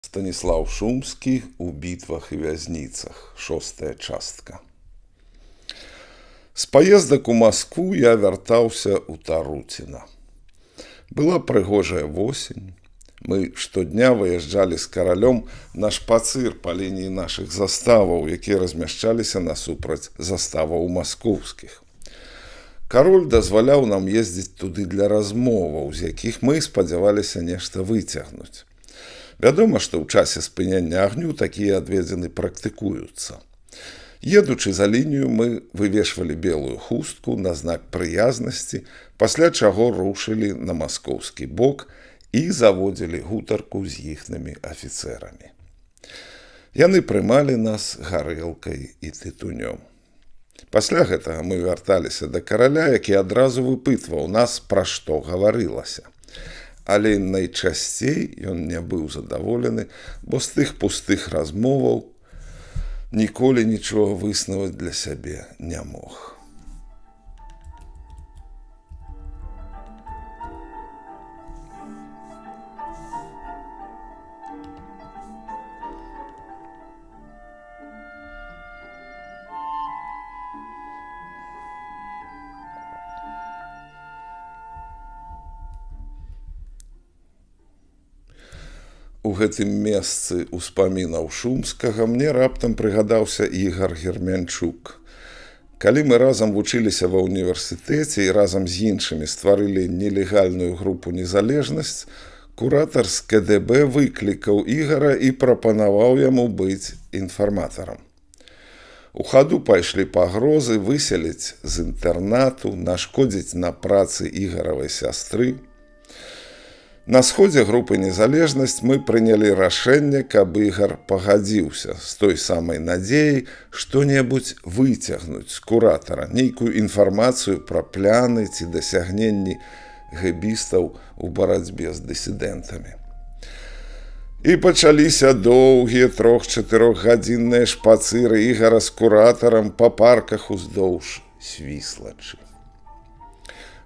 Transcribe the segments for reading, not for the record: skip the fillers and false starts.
Станіслаў Шумскі ў бітвах і вязніцах. 6-я частка. З паездак у Маскву я вяртаўся ў Таруціна. Была прыгожая восень. Мы штодня выязджалі з каралём на шпацыр па лініі нашых заставаў, якія размяшчаліся насупраць заставаў маскоўскіх. Кароль дазваляў нам ездзіць туды для размоваў, з якіх мы спадзяваліся нешта выцягнуць. Вядома, што ў часе спынення агню такія адведзены практыкуюцца. Едучы за лінію, мы вывешвалі белую хустку на знак прыязнасці, пасля чаго рушылі на маскоўскі бок і заводзілі гутарку з іхнымі афіцэрамі. Яны прымалі нас гарэлкай і тытунём. Пасля гэтага мы вярталіся да караля, які адразу выпытваў нас, пра што гаварылася. Але найчасцей ён не быў задаволены, бо з тых пустых размоваў ніколі нічога выснаваць для сябе не мог. У гэтым месцы ўспамінаў Шумскага мне раптам прыгадаўся Ігар Гермянчук. Калі мы разам вучыліся ва ўніверсітэце і разам з іншымі стварылі нелегальную групу «Незалежнасць», куратар з КДБ выклікаў Ігара і прапанаваў яму быць інфарматарам. У хаду пайшлі пагрозы выселіць з інтэрнату, нашкодзіць на працы Ігаравай сястры. На сходзе групы «Незалежнасць» мы прынялі рашэнне, каб Ігар пагадзіўся з той самай надзеяй што-небудзь выцягнуць з куратара, нейкую інфармацыю пра пляны ці дасягненні гэбістаў у барацьбе з дысідэнтамі. І пачаліся доўгія 3-4-гадзінныя шпацыры Ігара з куратарам па парках уздоўж Свіслачы.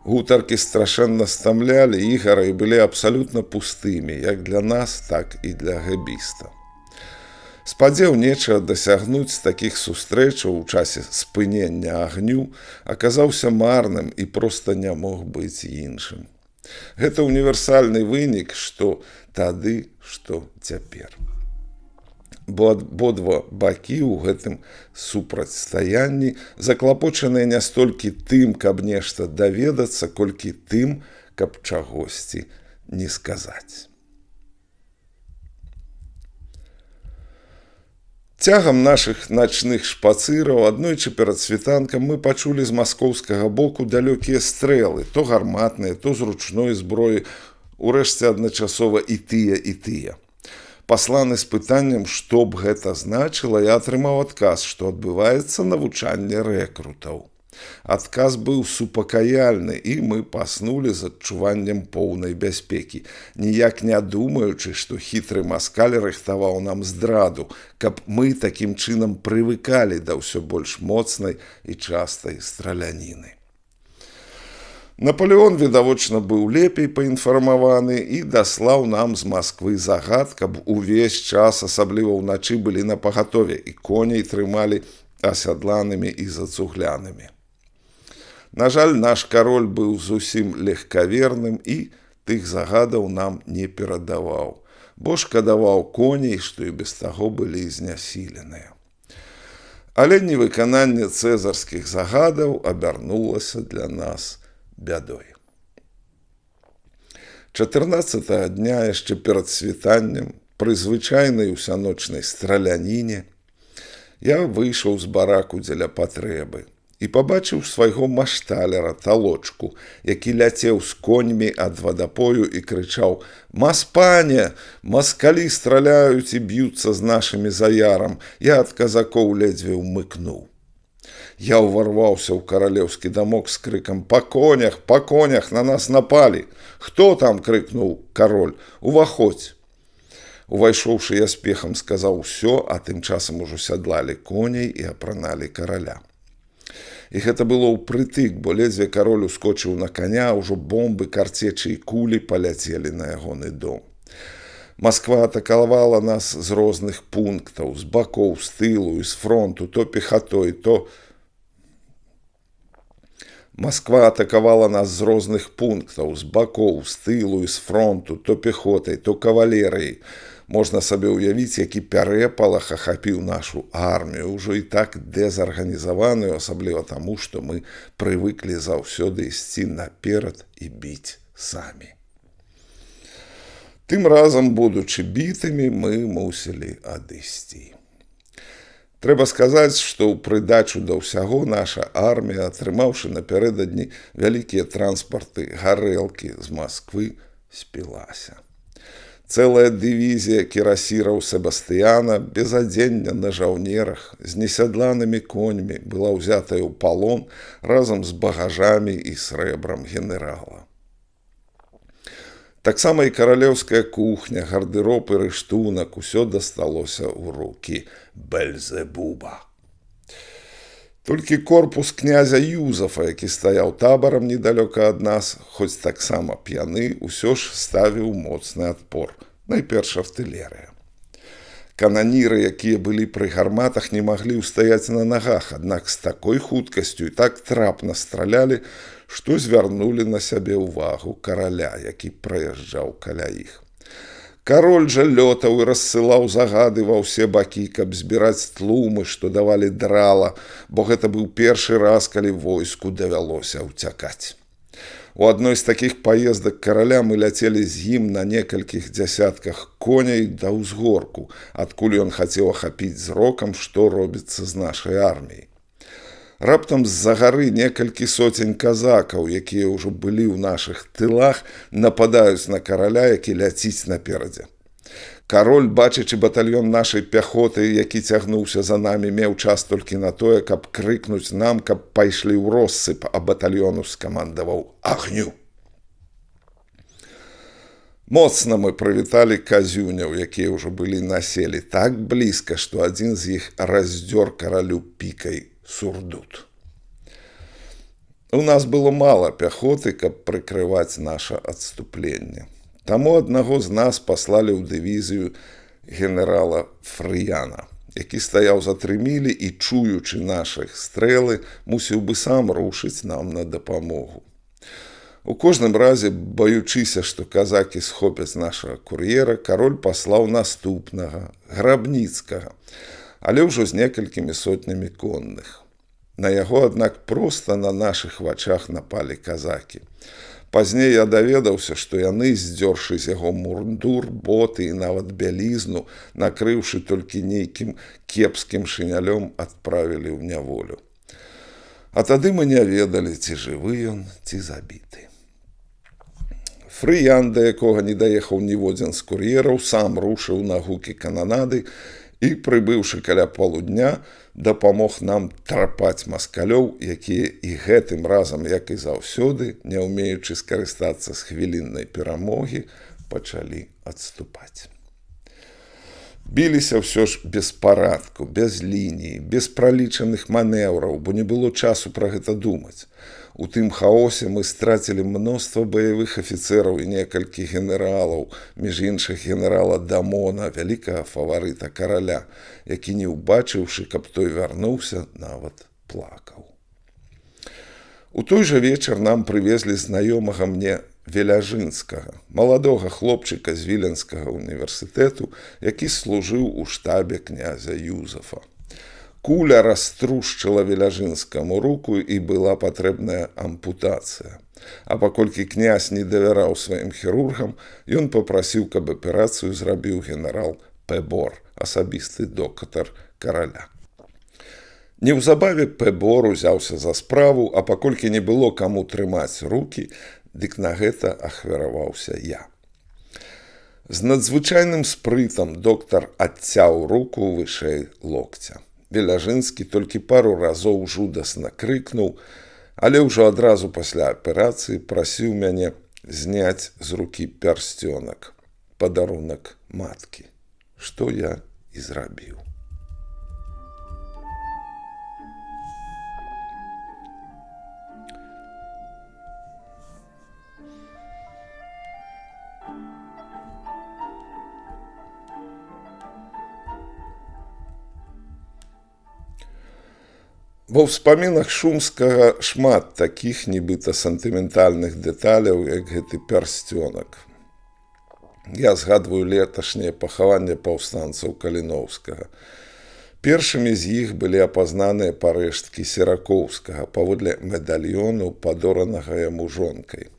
Гутаркі страшэнна стамлялі Ігара і былі абсалютна пустымі, як для нас, так і для гэбістаў. Спадзеў нечага дасягнуць з такіх сустрэчаў у часе спынення агню аказаўся марным і проста не мог быць іншым. Гэта універсальны вынік, што тады, што цяпер. Бо абодва бакі ў гэтым супрацьстаянні заклапочаныя не столькі тым, каб нешта даведацца, колькі тым, каб чагосьці не сказаць. Цягам нашых начных шпацыраў аднойчы перад світанкам мы пачулі з маскоўскага боку далёкія стрэлы, то гарматныя, то з ручной зброі, урэшце адначасова і тыя. Пасланы з пытаннем, што б гэта значыла, я атрымаў адказ, што адбываецца навучанне рэкрутаў. Адказ быў супакаяльны, і мы паснулі з адчуваннем поўнай бяспекі, ніяк не думаючы, што хітры маскаль рыхтаваў нам здраду, каб мы такім чынам прывыкалі да ўсё больш моцнай і частай страляніны. Напалеон, відавочна, быў лепей паінфармаваны і даслаў нам з Масквы загад, каб увесь час, асабліва ўначы, былі напагатове і коней трымалі асядланымі і зацуглянымі. На жаль, наш кароль быў зусім легкаверным і тых загадаў нам не перадаваў, бо шкадаваў коней, што і без таго былі знясіленыя. Але невыкананне цэзарскіх загадаў абярнулася для нас бядой. 14-го дня, яшчэ перад світаннем, пры звычайнай усяночнай страляніне, я выйшаў з бараку дзеля патрэбы і пабачыў свайго машталяра, талочку, які ляцеў з коньмі ад вадапою і крычаў: «Маспане! Маскалі страляюць і б'юцца з нашымі заярам!» Я ад казакоў ледзьве ўмыкнуў. Я ўварваўся ў каралеўскі дамок з крыкам: «Па конях, на нас напалі!» «Хто там?» – крыкнуў кароль. «Уваходзь!» Увайшоўшы, я спехам сказаў усё, а тым часам ужо сядлалі коней і апраналі караля. І гэта было ўпрытык, бо ледзьве кароль ускочыў на каня, ужо бомбы, карцечы і кулі паляцелі на ягоны дом. Масква атакавала нас з розных пунктаў, з бакоў, з тылу і з фронту, то пехатой, то... Масква атакавала нас з розных пунктаў, з бакоў, з тылу і з фронту, то пехотай, то кавалерыяй. Можна сабе ўявіць, які пярэпалах ахапіў нашу армію, ўжо і так дэзарганізаваную, асабліва таму, што мы прывыклі заўсёды ісці наперад і біць самі. Тым разам, будучы бітымі, мы мусілі адысці. Трэба сказаць, што ў прыдачу да ўсяго наша армія, атрымаўшы напярэдадні вялікія транспарты гарэлкі з Масквы, спілася. Цэлая дывізія кірасіраў Себастыяна без адзення на жаўнерах, з несядланымі коньмі была ўзятая ў палон разам з багажамі і срэбрам генерала. Таксама і каралеўская кухня, гардэроб і рыштунак, усё дасталося ў рукі Бельзэбуба. Толькі корпус князя Юзафа, які стаяў табарам недалёка ад нас, хоць таксама п'яны, усё ж ставіў моцны адпор, найперш артылерыя. Кананіры, якія былі пры гарматах, не маглі ўстаяць на нагах, аднак з такой хуткасцю і так трапна стралялі, што звярнулі на сябе ўвагу караля, які праязджаў каля іх. Кароль жа лётаў і рассылаў загады ва ўсе бакі, каб збіраць тлумы, што давалі драла, бо гэта быў першы раз, калі войску давялося ўцякаць. У адной з такіх паездак караля мы ляцелі з ім на некалькіх дзясятках коней да ўзгорку, адкуль ён хацеў ахапіць зрокам, што робіцца з нашай арміяй. Раптам з-за гары некалькі соцень казакаў, якія ўжо былі ў нашых тылах, нападаюць на караля, які ляціць наперадзе. Кароль, бачачы батальён нашай пяхоты, які цягнуўся за намі, меў час толькі на тое, каб крыкнуць нам, каб пайшлі ў россып, а батальёну скамандаваў агню. Моцна мы прывіталі казюняў, якія ўжо былі населі так блізка, што адзін з іх раздзёр каралю пікай сурдут. У нас было мала пяхоты, каб прыкрываць наша адступленне. Таму аднаго з нас паслалі ў дывізію генерала Фрыяна, які стаяў за 3 мілі і, чуючы нашых стрэлы, мусіў бы сам рушыць нам на дапамогу. У кожным разе, баючыся, што казакі схопяць нашага кур'ера, кароль паслаў наступнага, Грабніцкага, але ўжо з некалькімі сотнямі конных. На яго, аднак, проста на нашых вачах напалі казакі. Пазней я даведаўся, што яны, здзёршы з яго мундур, боты і нават бялізну, накрыўшы толькі нейкім кепскім шынялём, адправілі ў няволю. А тады мы не ведалі, ці жывы ён, ці забіты. Фрыян, да якога не даехаў ніводзін з кур'ераў, сам рушыў на гукі кананады і, прыбыўшы каля полудня, дапамог нам трапаць маскалёў, якія і гэтым разам, як і заўсёды, не ўмеючы скарыстацца з хвіліннай перамогі, пачалі адступаць. Біліся ўсё ж без парадку, без лініі, без пралічаных манеўраў, бо не было часу пра гэта думаць. У тым хаосе мы страцілі мноства баявых афіцэраў і некалькі генералаў, між іншых генерала Дамона, вялікага фаварыта караля, які, не ўбачыўшы, каб той вярнуўся, нават плакаў. У той жа вечар нам прывезлі знаёмага мне Веляжынскага, маладога хлопчыка з Віленскага універсітэту, які служыў у штабе князя Юзафа. Куля раструшчыла Веляжынскаму руку і была патрэбная ампутацыя. А паколькі князь не давяраў сваім хірургам, ён папрасіў, каб аперацыю зрабіў генерал Пебор, асабісты доктар караля. Неўзабаве Пебор узяўся за справу, а паколькі не было каму трымаць рукі, дык на гэта ахвяраваўся я. З надзвычайным спрытам доктар адцяў руку вышэй локця. Веляжынскі толькі пару разоў жудасна крыкнуў, але ўжо адразу пасля аперацыі прасіў мяне зняць з рукі пярсцёнак, падарунак маткі, што я і зрабіў. Ва ўспамінах Шумскага шмат такіх нібыта сентыментальных дэталяў, як гэты пярсцёнак. Я згадваю леташняе пахаванне паўстанцаў Каліноўскага. Першымі з іх былі апазнаныя парэшткі Серакоўскага паводле медальёну, падоранага яму жонкай.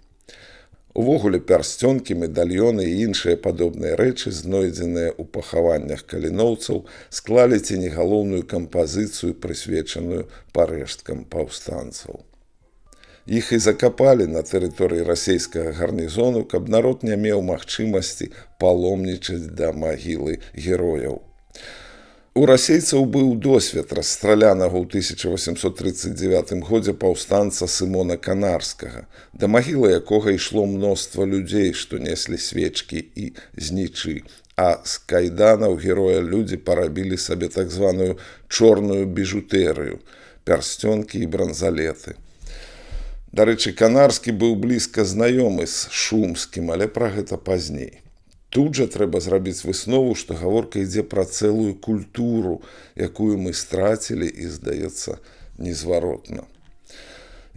Увогуле пярсцёнкі, медальёны і іншыя падобныя рэчы, знойдзеныя ў пахаваннях каліноўцаў, склалі ці не галоўную кампазіцыю, прысвечаную парэшткам паўстанцаў. Іх і закапалі на тэрыторыі расейскага гарнізону, каб народ не меў магчымасці паломнічаць да магілы герояў. У расейцаў быў досвед расстралянага ў 1839 годзе паўстанца Сымона Канарскага, да магілы якога ішло мноства людзей, што неслі свечкі і знічы, а з кайданаў героя людзі парабілі сабе так званую чорную біжутэрыю, пярсцёнкі і бранзалеты. Дарэчы, Канарскі быў блізка знаёмы з Шумскім, але пра гэта пазней. Тут жа трэба зрабіць выснову, што гаворка ідзе пра цэлую культуру, якую мы страцілі і, здаецца, незваротна.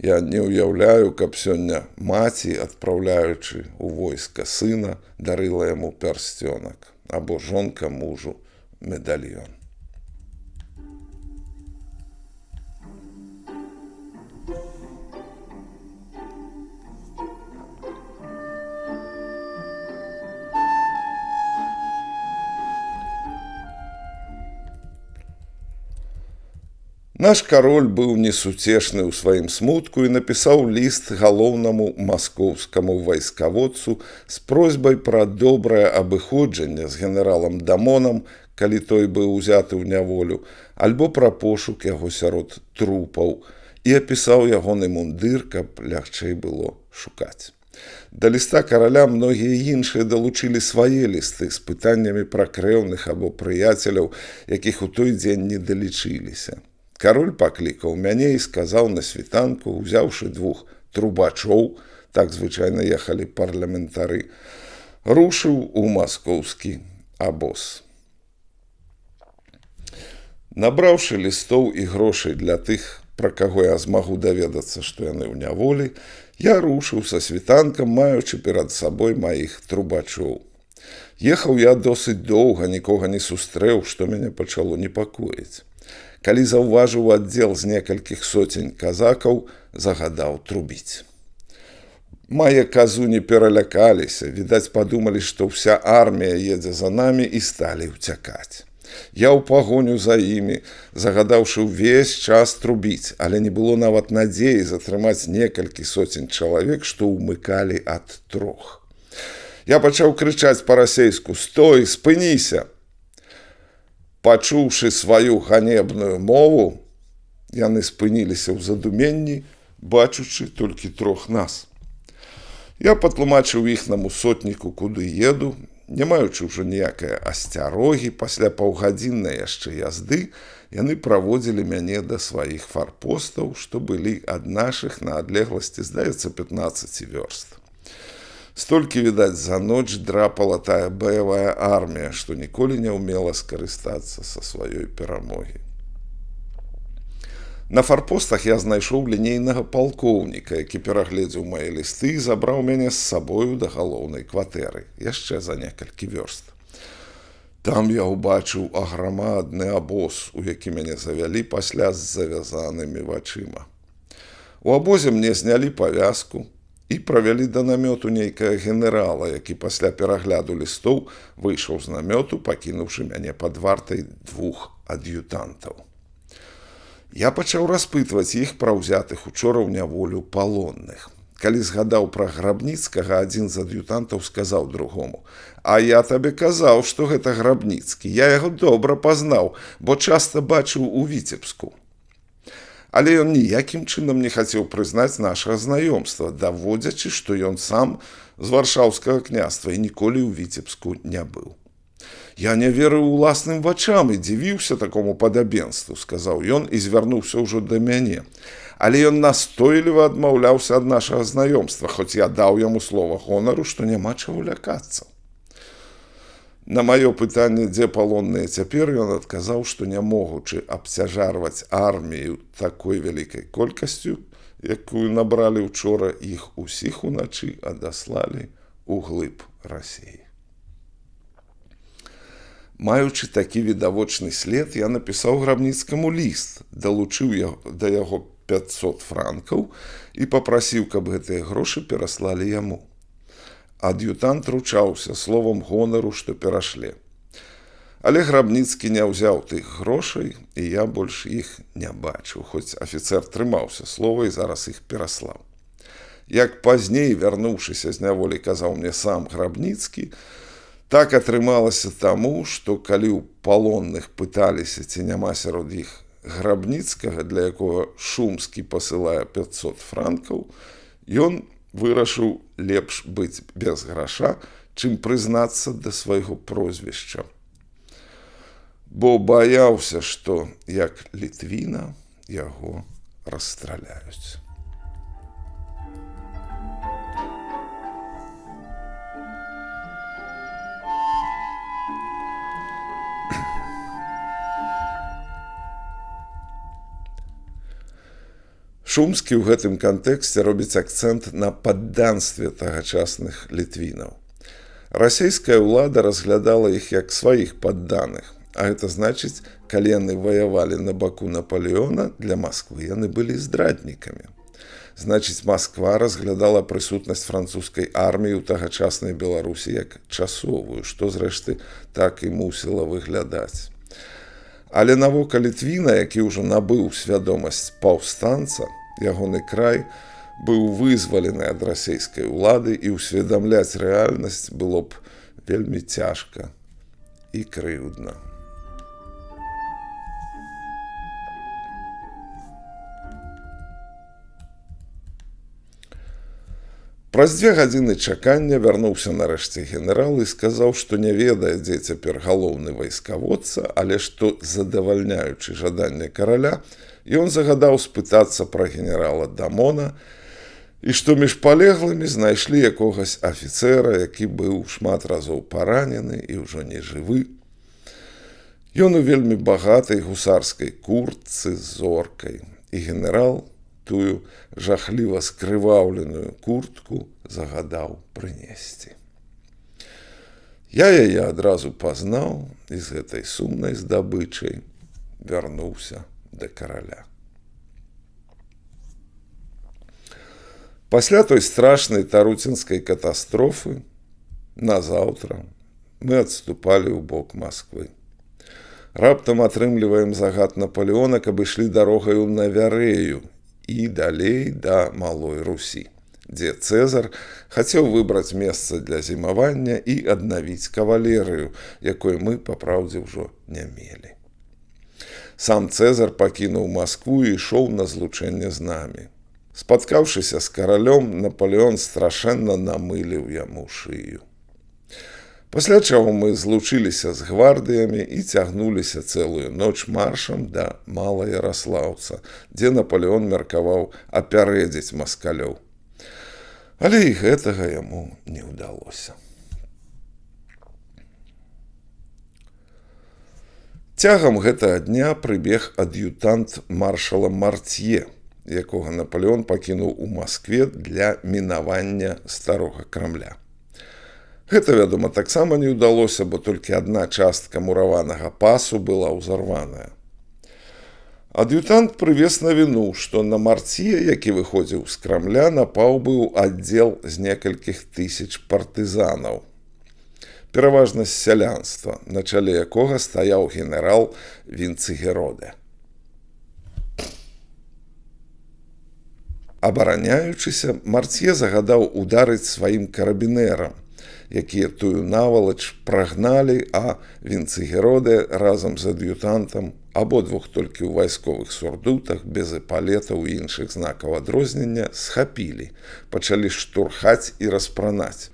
Я не ўяўляю, каб сёння маці, адпраўляючы ў войска сына, дарыла яму пярсцёнак, або жонка мужу медальён. Наш кароль быў несуцешны ў сваім смутку і напісаў ліст галоўнаму маскоўскаму вайскаводцу з просьбай пра добрае абыходжанне з генералам Дамонам, калі той быў узяты ў няволю, альбо пра пошук яго сярод трупаў, і апісаў ягоны мундыр, каб лягчэй было шукаць. Да ліста караля многія іншыя далучылі свае лісты з пытаннямі пра крэўных або прыяцеляў, якіх у той дзень не далічыліся. Кароль паклікаў мяне і сказаў на світанку, узяўшы 2 трубачоў, так звычайна ехалі парламентары, рушыў у маскоўскі абоз. Набраўшы лістоў і грошай для тых, пра каго я змагу даведацца, што яны ў няволі, я рушыў са світанкам, маючы перад сабой маіх трубачоў. Ехаў я досыць доўга, нікога не сустрэў, што мяне пачало непакоіць. Калі заўважыў аддзел з некалькіх соцень казакаў, загадаў трубіць. Мае казуні пералякаліся, відаць, падумалі, што ўся армія едзе за намі і сталі ўцякаць. Я ў пагоню за імі, загадаўшы ўвесь час трубіць, але не было нават надзеі затрымаць некалькі соцень чалавек, што ўмыкалі ад 3. Я пачаў крычаць па-расейску: «Стой, спыніся!» Пачуўшы сваю ганебную мову, яны спыніліся ў задуменні, бачучы толькі 3 нас. Я патлумачыў іхнаму сотніку, куды еду, не маючы ўжо ніякай асцярогі, пасля паўгадзіннай яшчэ язды, яны праводзілі мяне да сваіх фарпостаў, што былі ад нашых на адлегласці, здаецца, 15 вёрст. Столькі, відаць, за ноч драпала тая баявая армія, што ніколі не ўмела скарыстацца са сваёй перамогі. На фарпостах я знайшоў лінейнага палкоўніка, які перагледзеў мае лісты і забраў мяне з сабою да галоўнай кватэры, яшчэ за некалькі вёрст. Там я ўбачыў аграмадны абоз, у які мяне завялі пасля з завязанымі вачыма. У абозе мне знялі павязку і правялі да намёту нейкага генерала, які пасля перагляду лістоў выйшаў з намёту, пакінуўшы мяне пад вартай 2 ад'ютантаў. Я пачаў распытваць іх пра ўзятых учора ў няволю палонных. Калі згадаў пра Грабніцкага, адзін з ад'ютантаў сказаў другому: «А я табе казаў, што гэта Грабніцкі. Я яго добра пазнаў, бо часта бачыў у Віцебску». Але ён ніякім чынам не хацеў прызнаць нашага знаёмства, даводзячы, што ён сам з варшаўскага княства і ніколі ў Віцебску не быў. «Я не верыў уласным вачам і дзівіўся такому падабенству», — сказаў ён і звярнуўся ўжо да мяне. Але ён настойліва адмаўляўся ад нашага знаёмства, хоць я даў яму слова гонару, што няма чаго лякацца. На маё пытанне, дзе палонныя цяпер, ён адказаў, што не могучы абцяжарваць армію такой вялікай колькасцю, якую набралі учора, іх усіх уначы адаслалі ў глыб Расіі. Маючы такі відавочны след, я напісаў Грабніцкаму ліст, далучыў да яго 500 франкаў і папрасіў, каб гэтыя грошы пераслалі яму. Ад'ютант ручаўся словам гонару, што перашле. Але Грабніцкі не ўзяў тых грошай, і я больш іх не бачыў, хоць афіцэр трымаўся слова і зараз іх пераслаў. Як пазней, вярнуўшыся з няволі, казаў мне сам Грабніцкі, так атрымалася таму, што калі ў палонных пыталіся, ці няма сярод іх Грабніцкага, для якога Шумскі пасылае 500 франкаў, ён вырашыў лепш быць без граша, чым прызнацца да свайго прозвішча. Бо баяўся, што, як Літвіна, яго расстраляюць. Шумскі ў гэтым кантэксце робіць акцэнт на падданстве тагачасных літвінаў. Расійская ўлада разглядала іх як сваіх падданых, а гэта значыць, калі яны ваявалі на баку Напалеона, для Масквы яны былі здраднікамі. Значыць, Масква разглядала прысутнасць французскай арміі ў тагачаснай Беларусі як часовую, што, зрэшты, так і мусіла выглядаць. Але навока Літвіна, які ўжо набыў свядомасць паўстанца, ягоны край быў вызвалены ад расійскай улады, і ўсведамляць рэальнасць было б вельмі цяжка і крыўдна. Праз 2 гадзіны чакання вярнуўся нарэшце генерал і сказаў, што не ведае, дзе цяпер галоўны вайскаводца, але што, задавальняючы жаданне караля, ён загадаў спытацца пра генерала Дамона, і што між палеглымі знайшлі якогось афіцэра, які быў шмат разоў паранены і ўжо не жывы. Ён у вельмі багатай гусарскай куртцы з зоркай, і генерал тую жахліва скрываўленую куртку загадаў прынесці. Я яе адразу пазнаў і з гэтай сумнай здабычай вярнуўся да караля. Пасля той страшнай таруцінскай катастрофы назаўтра мы адступалі ў бок Масквы. Раптам атрымліваем загад Напалеона, каб ішлі дарогаю на Вярэю і далей да Малой Русі, дзе Цэзар хацеў выбраць месца для зімавання і аднавіць кавалерыю, якой мы, па праўдзе, ўжо не мелі. Сам Цэзар пакінуў Маскву і ішоў на злучэнне з намі. Спаткаўшыся з каралём, Напалеон страшэнна намыліў яму шыю. Пасля чаго мы злучыліся з гвардыямі і цягнуліся цэлую ноч маршам да Мала-Яраслаўца, дзе Напалеон меркаваў апярэдзіць маскалёў. Але і гэтага яму не ўдалося. Цягам гэтага дня прыбег ад'ютант маршала Мартье, якога Напалеон пакінуў у Маскве для мінавання старога Крамля. Гэта, вядома, таксама не ўдалося, бо толькі адна частка мураванага пасу была ўзарваная. Ад'ютант прывез навіну, што на Мартье, які выходзіў з Крамля, напаў быў аддзел з некалькіх тысяч партызанаў. Пераважна з сялянства, на чале якога стаяў генерал Вінцыгероде. Абараняючыся, Мартье загадаў ударыць сваім карабінерам, якія тую навалач прагналі, а Вінцыгероде разам з ад'ютантам, абодвух толькі ў вайсковых сурдутах, без эпалетаў і іншых знакаў адрознення, схапілі, пачалі штурхаць і распранаць.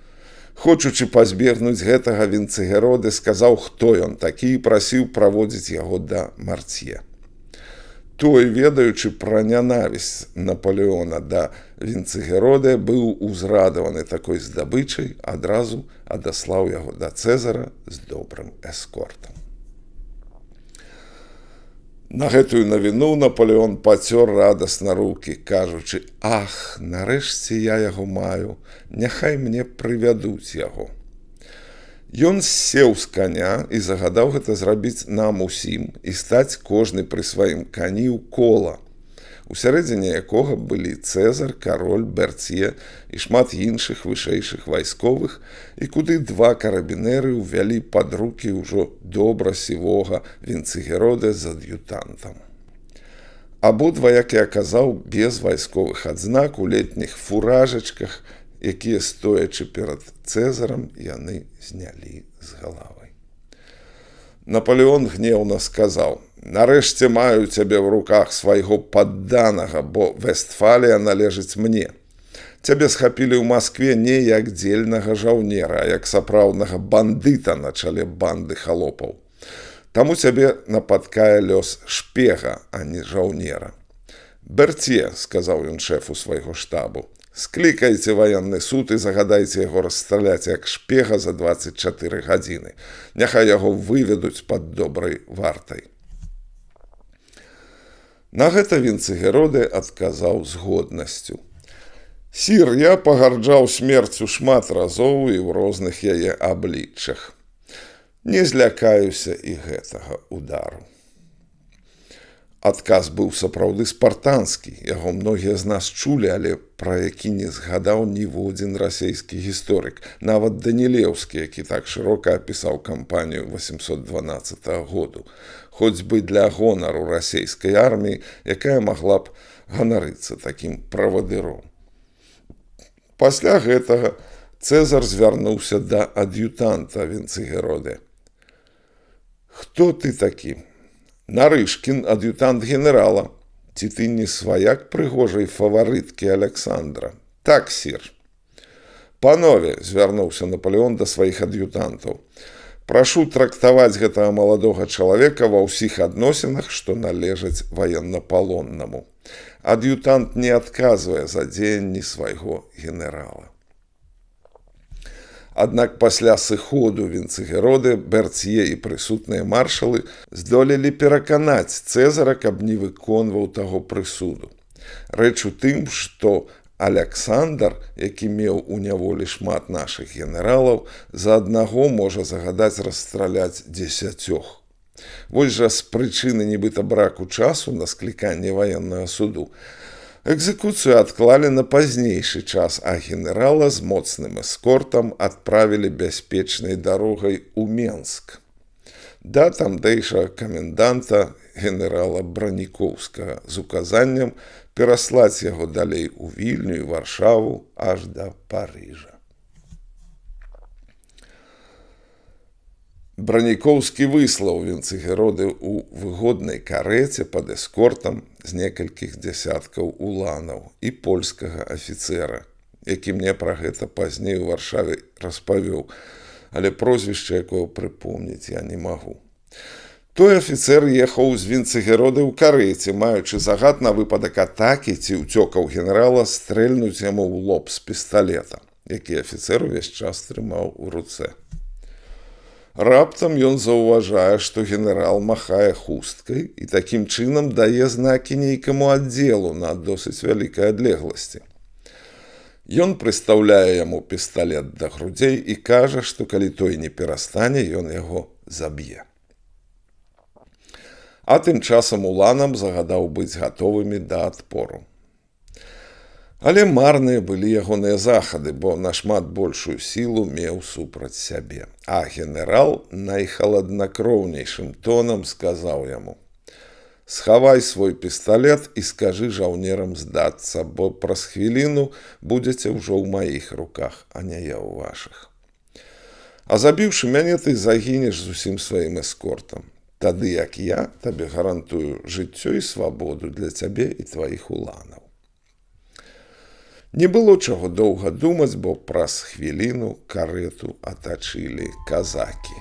Хочучы пазбегнуць гэтага, Вінцыгероде сказаў, хто ён такі, і прасіў праводзіць яго да Мартье. Той, ведаючы пра нянавісць Напалеона да Вінцыгероды, быў узрадаваны такой здабычай, адразу адаслаў яго да Цэзара з добрым эскортам. На гэтую навіну Напалеон пацёр радасна рукі, кажучы: «Ах, нарэшце я яго маю, няхай мне прывядуць яго». Ён сеў з каня і загадаў гэта зрабіць нам усім і стаць кожны пры сваім кані ў кола, усярэдзіне якога былі Цэзар, кароль, Бертье і шмат іншых вышэйшых вайсковых, і куды два карабінеры ўвялі пад рукі ўжо добра сівога Вінцыгероды з ад'ютантам. Абодва, як і аказаў, без вайсковых адзнак, у летніх фуражачках, якія, стоячы перад Цэзарам, яны знялі з галавы. Напалеон гневна сказаў: «Нарэшце маю цябе ў руках свайго падданага, бо Вестфалія належыць мне. Цябе схапілі ў Маскве не як дзельнага жаўнера, а як сапраўднага бандыта на чале банды халопаў. Таму цябе напаткае лёс шпега, а не жаўнера. Бертье, — сказаў ён шэфу свайго штабу, — склікайце ваенны суд і загадайце яго расстраляць як шпега за 24 гадзіны. Няхай яго выведуць пад добрай вартай». На гэта Вінцыгероды адказаў з годнасцю: «Сір, я пагарджаў смерцю шмат разоў і ў розных яе абліччах. Не злякаюся і гэтага удару». Адказ быў сапраўды спартанскі, яго многія з нас чулі, але пра які не згадаў ніводзін расейскі гісторык, нават Данілеўскі, які так шырока апісаў кампанію 812 году, хоць бы для гонару расейскай арміі, якая магла б ганарыцца такім правадыром. Пасля гэтага Цэзар звярнуўся да ад'ютанта Вінцыгероды. «Хто ты такі?» «Нарышкін, ад'ютант генерала. Ці ты не сваяк прыгожай фаварыткі Аляксандра?» «Так, сір». «Панове», — звярнуўся Напалеон да сваіх ад'ютантаў, «прашу трактаваць гэтага маладога чалавека ва ўсіх адносінах, што належаць ваеннапалоннаму». Ад'ютант не адказвае за дзеянні свайго генерала. Аднак пасля сыходу Вінцыгероды Бертье і прысутныя маршалы здолелі пераканаць Цэзара, каб не выконваў таго прысуду. Рэч у тым, што Аляксандр, які меў у няволі шмат нашых генералаў, за аднаго можа загадаць расстраляць 10. Вось жа з прычыны нібыта браку часу на скліканне ваеннага суду экзекуцыю адклалі на пазнейшы час, а генерала з моцным эскортам адправілі бяспечнай дарогай у Менск да тамтэйшага каменданта генерала Бранікоўскага з указаннем пераслаць яго далей у Вільню і Варшаву аж да Парыжа. Бранікоўскі выслаў Вінцыгероды ў выгоднай карэце пад эскортам з некалькіх дзясяткаў уланаў і польскага афіцэра, які мне пра гэта пазней у Варшаве распавёў, але прозвішча якого прыпомніць я не магу. Той афіцэр ехаў з Вінцыгероды ў карэце, маючы загад на выпадак атакі ці ўцёкаў генерала стрэльнуць яму ў лоб з пісталета, які афіцэр увесь час трымаў у руцэ. Раптам ён заўважае, што генерал махае хусткай і такім чынам дае знакі нейкаму аддзелу на досыць вялікай адлегласці. Ён прыстаўляе яму пісталет да грудзей і кажа, што калі той не перастане, ён яго заб'е. А тым часам уланам загадаў быць гатовымі да адпору. Але марныя былі ягоныя захады, бо нашмат большую сілу меў супраць сябе. А генерал найхаладнакроўнейшым тонам сказаў яму: «Схавай свой пісталет і скажы жаўнерам здацца, бо праз хвіліну будзеце ўжо ў маіх руках, а не я ў вашых. А забіўшы мяне, ты загінеш з усім сваім эскортам. Тады, як я, табе гарантую жыццё і свабоду для цябе і тваіх уланаў». Не было чаго доўга думаць, бо праз хвіліну карэту атачылі казакі.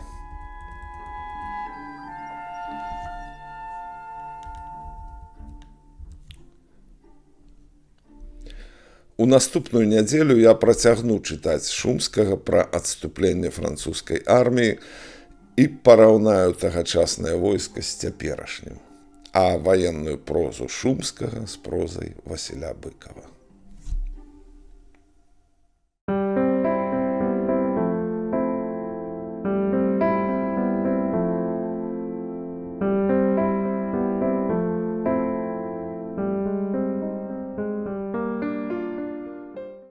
У наступную нядзелю я працягну чытаць Шумскага пра адступленне французскай арміі і параўнаю тагачаснае войска з цяперашнім, а ваенную прозу Шумскага з прозай Васіля Быкава.